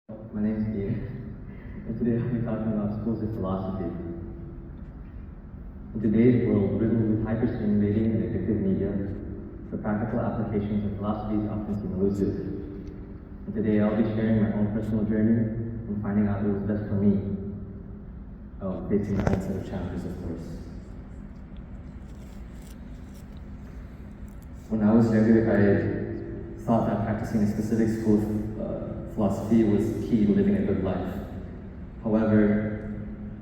My name is Ian, and today I'll be talking about schools of philosophy. In today's world, riddled with hyper-stimulating and addictive media, the practical applications of philosophies often seem elusive. And today I'll be sharing my own personal journey and finding out what was best for me, facing my own set of challenges, of course. When I was younger, I thought that practicing a specific school of philosophy was key to living a good life. However,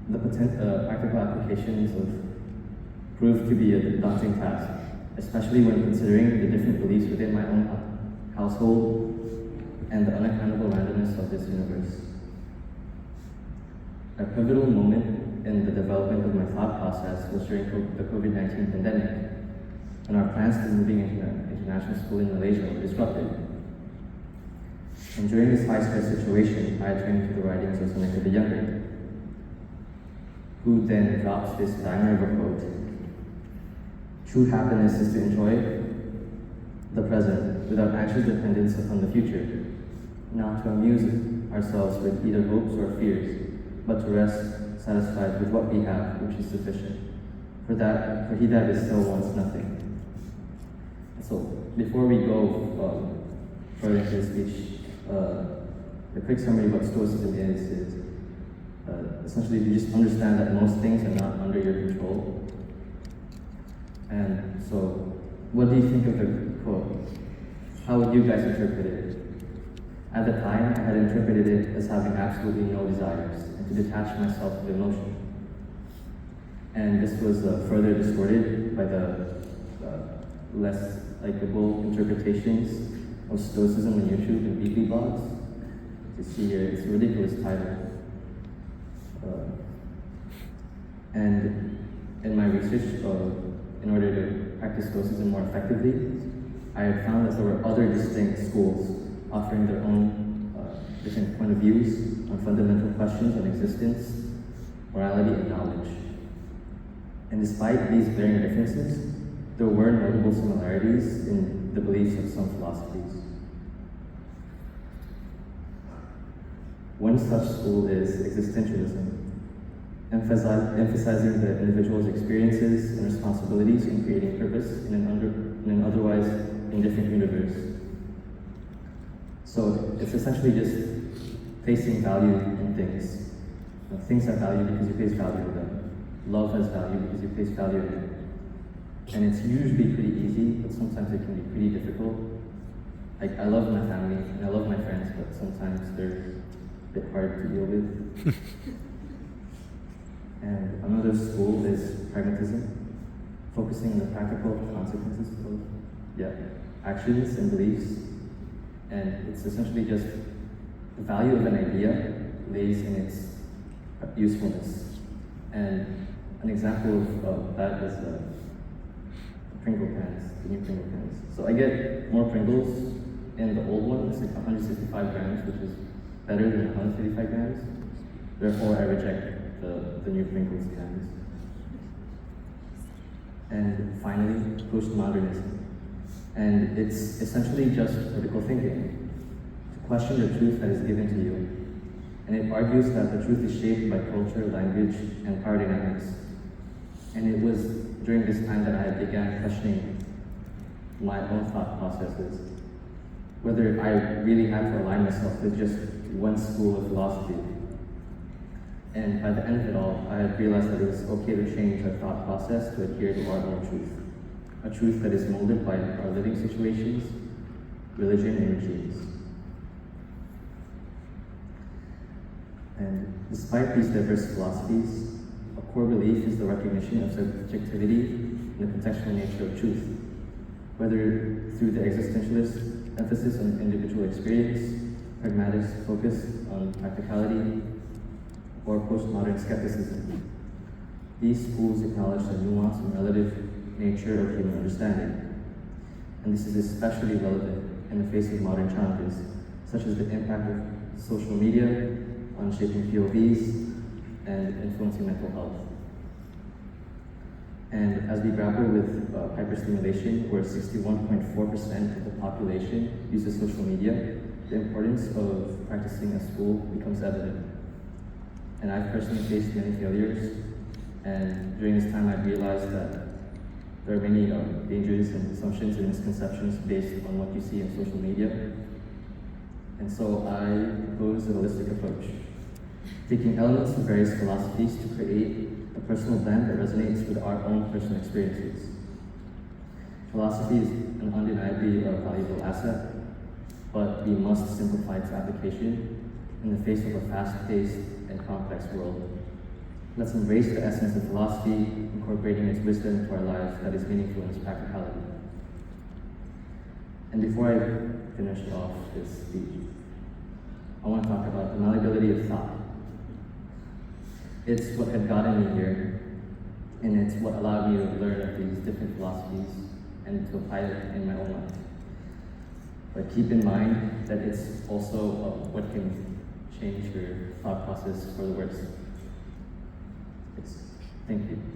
the practical applications proved to be a daunting task, especially when considering the different beliefs within my own household and the unaccountable randomness of this universe. A pivotal moment in the development of my thought process was during the COVID-19 pandemic, when our plans for moving into an international school in Malaysia were disrupted. And during this high-stress situation, I turned to the writings of Seneca the Younger, who then drops this diner of a quote: "True happiness is to enjoy the present without anxious dependence upon the future, not to amuse ourselves with either hopes or fears, but to rest satisfied with what we have, which is sufficient. For he that is still wants nothing." So, before we go further into the speech, a quick summary of what stoicism is essentially you just understand that most things are not under your control. And so, what do you think of the quote? How would you guys interpret it? At the time, I had interpreted it as having absolutely no desires and to detach myself from emotion. And this was further distorted by the less likable interpretations of stoicism on YouTube and weekly blogs. You see here, it's a ridiculous title. And in my research, in order to practice stoicism more effectively, I had found that there were other distinct schools offering their own different point of views on fundamental questions on existence, morality, and knowledge. And despite these glaring differences, there were notable similarities in the beliefs of some philosophies. One such school is existentialism, emphasizing the individual's experiences and responsibilities in creating purpose in an otherwise indifferent universe. So it's essentially just placing value in things. Things have value because you place value in them. Love has value because you place value in it. And it's usually pretty easy, but sometimes it can be pretty difficult. Like, I love my family and I love my friends, but sometimes they're a bit hard to deal with. And another school is pragmatism, focusing on the practical consequences of actions and beliefs. And it's essentially just the value of an idea lays in its usefulness. And an example of that is Pringle cans, the new Pringle cans. So I get more Pringles in the old one. It's like 165 grams, which is better than 135 grams. Therefore, I reject the new Pringles cans. And finally, postmodernism. And it's essentially just critical thinking, to question the truth that is given to you. And it argues that the truth is shaped by culture, language, and power dynamics. And it was during this time that I began questioning my own thought processes, whether I really had to align myself with just one school of philosophy. And by the end of it all, I had realized that it was okay to change our thought process to adhere to our own truth, a truth that is molded by our living situations, religion, and regimes. And despite these diverse philosophies, a core belief is the recognition of subjectivity and the contextual nature of truth, whether through the existentialist emphasis on individual experience, pragmatist focus on practicality, or postmodern skepticism. These schools acknowledge the nuance and relative nature of human understanding, and this is especially relevant in the face of modern challenges, such as the impact of social media on shaping POVs and influencing mental health. And as we grapple with hyperstimulation, where 61.4% of the population uses social media, the importance of practicing at school becomes evident. And I've personally faced many failures, and during this time I realized that there are many dangers and assumptions and misconceptions based on what you see on social media. And so I propose a holistic approach, taking elements of various philosophies to create a personal blend that resonates with our own personal experiences. Philosophy is an undeniably valuable asset, but we must simplify its application in the face of a fast-paced and complex world. Let's embrace the essence of philosophy, incorporating its wisdom into our lives that is meaningful in its practicality. And before I finish off this speech, I want to talk about the malleability of thought. It's what had gotten me here, and it's what allowed me to learn of these different philosophies and to apply it in my own life. But keep in mind that it's also what can change your thought process for the worse. Thank you.